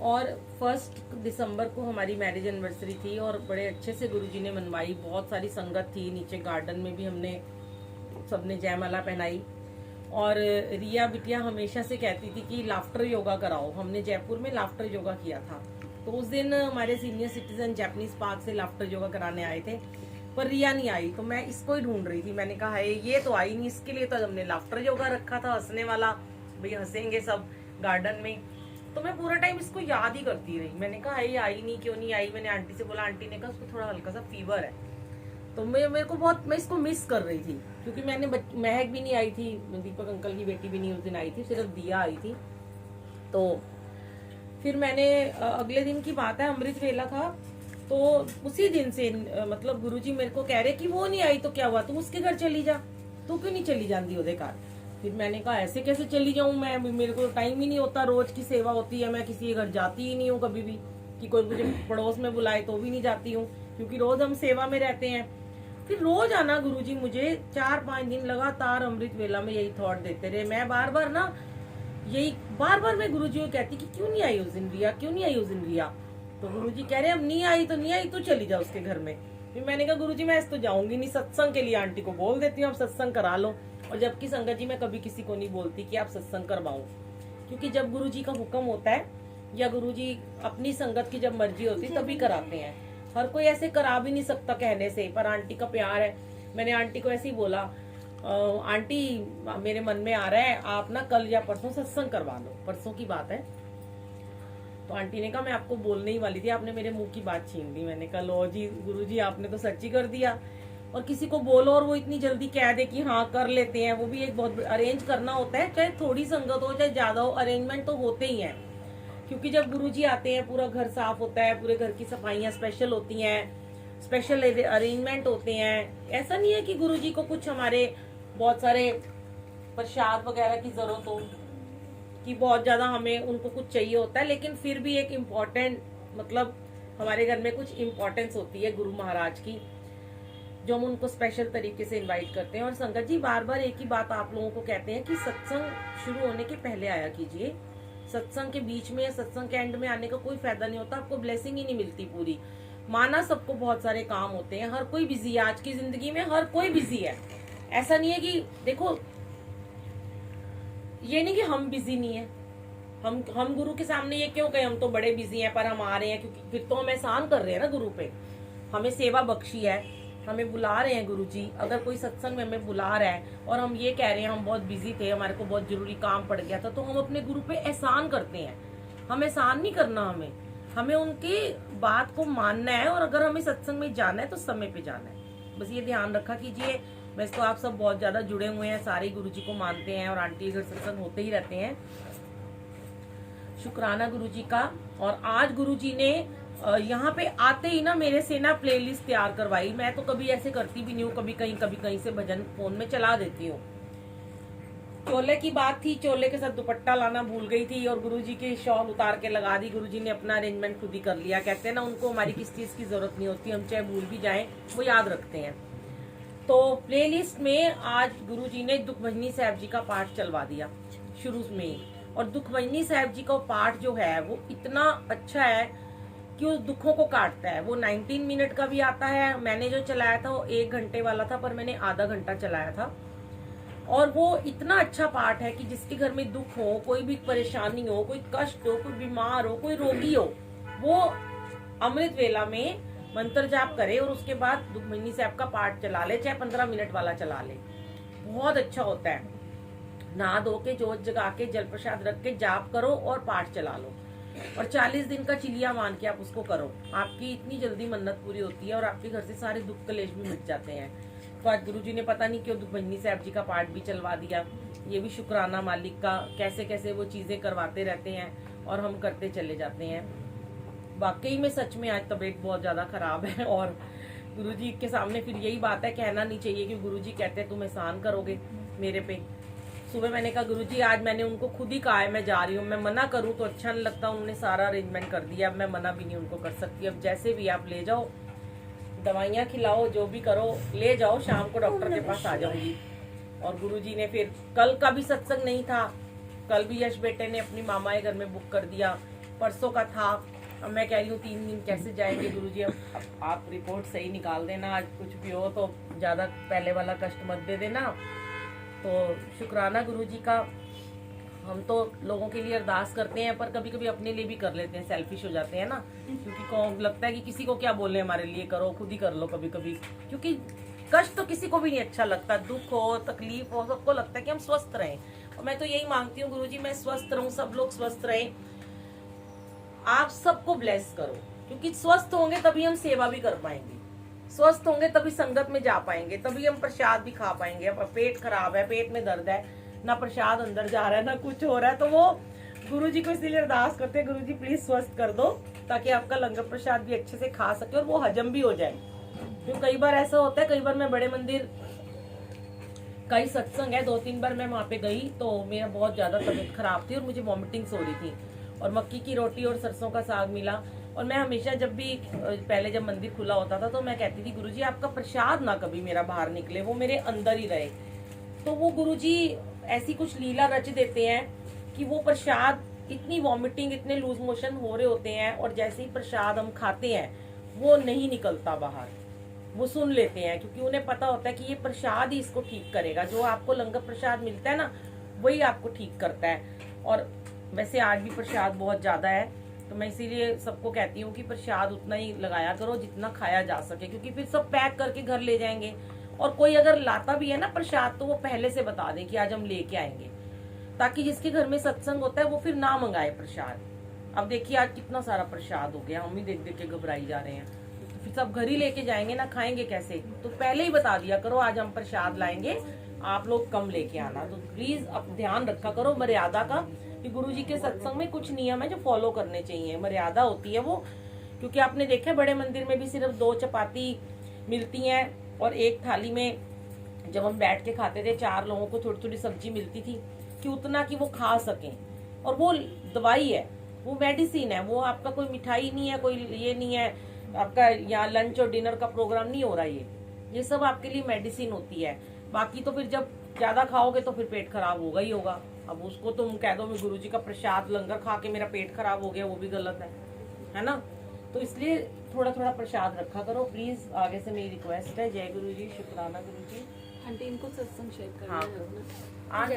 और 1 दिसंबर को हमारी मैरिज एनिवर्सरी थी और बड़े अच्छे से गुरुजी ने मनवाई। बहुत सारी संगत थी, नीचे गार्डन में भी हमने सबने जयमाला पहनाई। और रिया बिटिया हमेशा से कहती थी कि लाफ्टर योगा कराओ। हमने जयपुर में लाफ्टर योगा किया था, तो उस दिन हमारे सीनियर सिटीजन जापानीज पार्क से लाफ्टर योगा कराने आए थे, पर रिया नहीं आई। तो मैं इसको ही ढूंढ रही थी। मैंने कहा है ये तो आई नहीं, इसके लिए तो हमने लाफ्टर योगा रखा था, हंसने वाला, भाई हंसेंगे सब गार्डन में। तो मैं पूरा टाइम इसको याद ही करती रही। मैंने कहा ये आई नहीं, क्यों नहीं आई। मैंने आंटी से बोला, आंटी ने कहा उसको थोड़ा हल्का सा फीवर है। तो मेरे को बहुत, मैं इसको मिस कर रही थी, क्योंकि मैंने महक भी नहीं आई थी, दीपक अंकल की बेटी भी नहीं उस दिन आई थी, सिर्फ दिया आई थी। तो फिर मैंने अगले दिन की बात है, अमृत वेला था, तो उसी दिन से मतलब गुरुजी मेरे को कह रहे कि वो नहीं आई तो क्या हुआ, तू उसके घर चली जा, तू क्यों नहीं चली जाती ओदे घर। फिर मैंने कहा ऐसे कैसे चली जाऊं मैं, मेरे को टाइम ही नहीं होता, रोज की सेवा होती है, मैं किसी के घर जाती ही नहीं हूँ कभी भी, कि कोई मुझे पड़ोस में बुलाए तो भी नहीं जाती हूँ, क्योंकि रोज हम सेवा में रहते हैं। फिर रोज आना गुरुजी मुझे 4-5 दिन लगातार अमृत वेला में यही थॉट देते रहे। मैं बार बार मैं गुरुजी को कहती कि क्यों नहीं आई उस दिन रिया, क्यों नहीं आई उस दिन रिया। तो गुरुजी कह रहे अब नहीं आई तो नहीं आई, तू चली जा उसके घर में। फिर मैंने कहा गुरुजी मैं तो जाऊंगी नहीं, सत्संग के लिए आंटी को बोल देती हूँ, अब सत्संग करा लो। और जबकि संगत जी मैं कभी किसी को नहीं बोलती कि आप सत्संग करवाओ, क्योंकि जब गुरुजी का हुक्म होता है या गुरुजी अपनी संगत की जब मर्जी होती है तभी कराते हैं। हर कोई ऐसे करा भी नहीं सकता कहने से, पर आंटी का प्यार है। मैंने आंटी को ऐसे ही बोला, आंटी मेरे मन में आ रहा है आप ना कल या परसों सत्संग करवा लो, परसों की बात है। तो आंटी ने कहा मैं आपको बोलने ही वाली थी, आपने मेरे मुंह की बात छीन ली। मैंने कहा लो जी गुरुजी आपने तो सच्ची कर दिया। और किसी को बोलो और वो इतनी जल्दी कह दे कि हाँ कर लेते हैं, वो भी एक बहुत अरेंज करना होता है, चाहे थोड़ी संगत हो चाहे ज्यादा हो, अरेंजमेंट तो होते ही हैं। क्योंकि जब गुरुजी आते हैं पूरा घर साफ होता है, पूरे घर की सफाइयां स्पेशल होती हैं, स्पेशल अरेंजमेंट होते हैं। ऐसा नहीं है कि गुरुजी को कुछ हमारे बहुत सारे प्रसाद वगैरह की जरूरत हो, कि बहुत ज्यादा हमें उनको कुछ चाहिए होता है, लेकिन फिर भी एक इम्पोर्टेंट मतलब हमारे घर में कुछ इम्पोर्टेंस होती है गुरु महाराज की, जो हम उनको स्पेशल तरीके से इनवाइट करते हैं। और संगत जी बार बार एक ही बात आप लोगों को कहते हैं कि सत्संग शुरू होने के पहले आया कीजिए, सत्संग के बीच में या सत्संग के एंड में आने का कोई फायदा नहीं होता, आपको ब्लेसिंग ही नहीं मिलती पूरी। माना सबको बहुत सारे काम होते हैं, हर कोई बिजी है, आज की जिंदगी में हर कोई बिजी है। ऐसा नहीं है कि देखो ये नहीं कि हम बिजी नहीं है, हम गुरु के सामने ये क्यों कहें हम तो बड़े बिजी हैं, पर हम आ रहे हैं, क्योंकि फिर तो हम एहसान कर रहे हैं ना गुरु पे, हमें सेवा बख्शी है, हमें बुला रहे हैं गुरुजी। अगर कोई सत्संग में हमें बुला रहा है और हम ये कह रहे हैं हम बहुत बिजी थे, हमारे को बहुत जरूरी काम पड़ गया था, तो हम अपने गुरु पे एहसान करते हैं। हम एहसान नहीं करना, हमें उनकी बात को मानना है, और अगर हमें सत्संग में जाना है तो समय पे जाना है। बस ये ध्यान रखा कीजिए। वैसे तो आप सब बहुत ज्यादा जुड़े हुए हैं, सारे गुरुजी को मानते हैं और आंटी घर सत्संग होते ही रहते हैं। शुक्राना गुरुजी का। और आज गुरुजी ने यहाँ पे आते ही ना मेरे से ना प्लेलिस्ट तैयार करवाई। मैं तो कभी ऐसे करती भी नहीं हूँ, कभी कहीं से भजन फोन में चला देती हूँ। चोले की बात थी, चोले के साथ दुपट्टा लाना भूल गई थी और गुरुजी की शॉल उतार के लगा दी। गुरुजी ने अपना अरेंजमेंट खुद ही कर लिया। कहते हैं ना उनको हमारी किस चीज की जरूरत नहीं होती, हम चाहे भूल भी जाएं वो याद रखते हैं। तो प्लेलिस्ट में आज गुरुजी ने दुखभंजनी साहब जी का पाठ चलवा दिया शुरू में। और दुखभंजनी साहब जी का पाठ जो है वो इतना अच्छा है कि उस दुखों को काटता है। वो 19 मिनट का भी आता है। मैंने जो चलाया था वो 1 घंटे वाला था, पर मैंने आधा घंटा चलाया था। और वो इतना अच्छा पाठ है कि जिसके घर में दुख हो, कोई भी परेशानी हो, कोई कष्ट हो, कोई बीमार हो, कोई रोगी हो, वो अमृत वेला में मंत्र जाप करे और उसके बाद दुखभंजनी साहब का पाठ चला ले, चाहे 15 मिनट वाला चला ले। बहुत अच्छा होता है। नहा धो के जोत जगा के जल प्रसाद रख के जाप करो और पाठ चला लो, और 40 दिन का चिलिया मान के आप उसको करो। आपकी इतनी जल्दी मन्नत पूरी होती है और आपके घर से सारे दुख कलेश भी मिट जाते हैं। तो आज गुरुजी ने पता नहीं क्यों दुखभंजनी साहब जी का पाठ भी चलवा दिया। ये भी शुक्राना मालिक का, कैसे कैसे वो चीजें करवाते रहते हैं और हम करते चले जाते हैं। वाकई में सच में आज तबीयत बहुत ज्यादा खराब है। और गुरुजी के सामने फिर यही बात है, कहना नहीं चाहिए कि गुरुजी कहते हैं तुम एहसान करोगे मेरे पे। सुबह मैंने कहा गुरुजी आज मैंने उनको खुद ही कहा है मैं जा रही हूँ, मैं मना करूँ तो अच्छा नहीं लगता, उन्होंने सारा अरेंजमेंट कर दिया, अब मैं मना भी नहीं उनको कर सकती। अब जैसे भी आप ले जाओ, दवाइयाँ खिलाओ, जो भी करो ले जाओ, शाम को डॉक्टर के पास आ जाऊंगी। और गुरुजी ने फिर कल का भी सत्संग नहीं था, कल भी यश बेटे ने अपनी मामा के घर में बुक कर दिया परसों का था। अब मैं कह रही हूँ 3 दिन कैसे जाएंगे गुरुजी। अब आप रिपोर्ट सही निकाल देना, आज कुछ भी हो तो ज़्यादा पहले वाला कष्ट मत दे देना। तो शुक्राना गुरुजी का। हम तो लोगों के लिए अरदास करते हैं, पर कभी कभी अपने लिए भी कर लेते हैं, सेल्फिश हो जाते हैं ना, क्योंकि लगता है कि किसी को क्या बोलने, हमारे लिए करो, खुद ही कर लो कभी कभी। क्योंकि कष्ट तो किसी को भी नहीं अच्छा लगता, दुख हो तकलीफ हो, सबको लगता है कि हम स्वस्थ रहें। और मैं तो यही मांगती हूँ गुरुजी, मैं स्वस्थ रहूं, सब लोग स्वस्थ रहें, आप सबको ब्लेस करो। क्योंकि स्वस्थ होंगे तभी हम सेवा भी कर पाएंगे, स्वस्थ होंगे तभी संगत में जा पाएंगे, तभी हम प्रसाद भी खा पाएंगे। अब पेट खराब है, पेट में दर्द है, ना प्रसाद अंदर जा रहा है, ना कुछ हो रहा है, तो वो गुरुजी को इसीलिए अरदास करते हैं, गुरुजी प्लीज स्वस्थ कर दो, ताकि आपका लंगर प्रसाद भी अच्छे से खा सके और वो हजम भी हो जाए। क्योंकि कई बार ऐसा होता है, कई बार मैं बड़े मंदिर, कई सत्संग है, 2-3 बार मैं वहां पे गई तो मेरा बहुत ज्यादा तबीयत खराब थी और मुझे वॉमिटिंग्स हो रही थी, और मक्की की रोटी और सरसों का साग मिला। और मैं हमेशा जब भी, पहले जब मंदिर खुला होता था तो मैं कहती थी गुरुजी आपका प्रसाद ना कभी मेरा बाहर निकले, वो मेरे अंदर ही रहे। तो वो गुरुजी ऐसी कुछ लीला रच देते हैं कि वो प्रसाद, इतनी वॉमिटिंग, इतने लूज मोशन हो रहे होते हैं, और जैसे ही प्रसाद हम खाते हैं वो नहीं निकलता बाहर, वो सुन लेते हैं, क्योंकि उन्हें पता होता है कि ये प्रसाद ही इसको ठीक करेगा। जो आपको लंगर प्रसाद मिलता है ना, वही आपको ठीक करता है। और वैसे आज भी प्रसाद बहुत ज्यादा है, तो मैं इसीलिए सबको कहती हूँ कि प्रसाद उतना ही लगाया करो जितना खाया जा सके, क्योंकि फिर सब पैक करके घर ले जाएंगे। और कोई अगर लाता भी है ना प्रसाद, तो वो पहले से बता दे कि आज हम लेके आएंगे, ताकि जिसके घर में सत्संग होता है वो फिर ना मंगाए प्रसाद। अब देखिए आज कितना सारा प्रसाद हो गया, हम ही देख देख के घबराई जा रहे हैं, फिर सब घर ही लेके जाएंगे ना, खाएंगे कैसे? तो पहले ही बता दिया करो आज हम प्रसाद लाएंगे, आप लोग कम लेके आना। तो प्लीज अब ध्यान रखा करो मर्यादा का, कि गुरुजी के सत्संग में कुछ नियम है जो फॉलो करने चाहिए, मर्यादा होती है वो। क्योंकि आपने देखा बड़े मंदिर में भी सिर्फ 2 चपाती मिलती हैं, और एक थाली में जब हम बैठ के खाते थे 4 लोगों को थोड़ी थोड़ी सब्जी मिलती थी, कि उतना कि वो खा सकें। और वो दवाई है, वो मेडिसिन है, वो आपका कोई मिठाई नहीं है, कोई ये नहीं है आपका यहाँ लंच और डिनर का प्रोग्राम नहीं हो रहा। ये सब आपके लिए मेडिसिन होती है। बाकी तो फिर जब ज्यादा खाओगे तो फिर पेट खराब होगा ही होगा। अब उसको तुम कह दो मैं गुरुजी का प्रसाद लंगर खा के मेरा पेट खराब हो गया, वो भी गलत है ना। तो इसलिए थोड़ा थोड़ा प्रसाद रखा करो प्लीज, आगे से मेरी रिक्वेस्ट है। जय गुरुजी, शुक्राना गुरुजी। आंटी इनको सत्संग शेयर करना हाँ। है अपना। आज